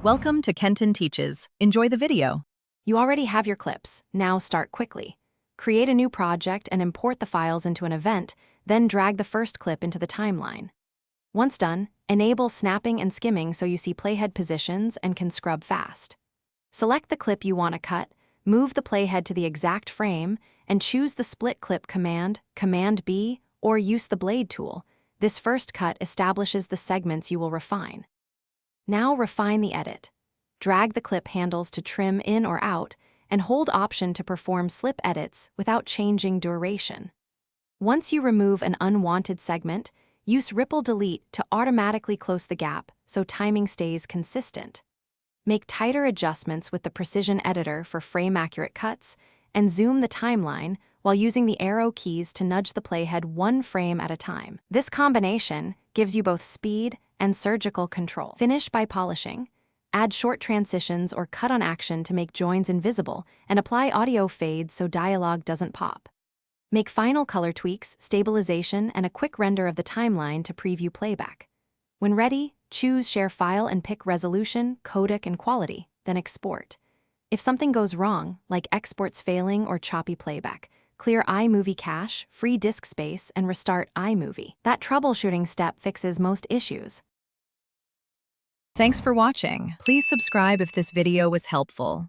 Welcome to Kenton Teaches. Enjoy the video. You already have your clips. Now start quickly. Create a new project and import the files into an event, then drag the first clip into the timeline. Once done, enable snapping and skimming so you see playhead positions and can scrub fast. Select the clip you want to cut, move the playhead to the exact frame, and choose the split clip command, Command B, or use the blade tool. This first cut establishes the segments you will refine. Now refine the edit. Drag the clip handles to trim in or out, and hold Option to perform slip edits without changing duration. Once you remove an unwanted segment, use Ripple Delete to automatically close the gap so timing stays consistent. Make tighter adjustments with the Precision Editor for frame-accurate cuts, and zoom the timeline while using the arrow keys to nudge the playhead one frame at a time. This combination gives you both speed and surgical control. Finish by polishing. Add short transitions or cut on action to make joins invisible, and apply audio fades so dialogue doesn't pop. Make final color tweaks, stabilization, and a quick render of the timeline to preview playback. When ready, choose Share File and pick Resolution, Codec, and Quality, then Export. If something goes wrong, like exports failing or choppy playback, clear iMovie cache, free disk space, and restart iMovie. That troubleshooting step fixes most issues. Thanks for watching. Please subscribe if this video was helpful.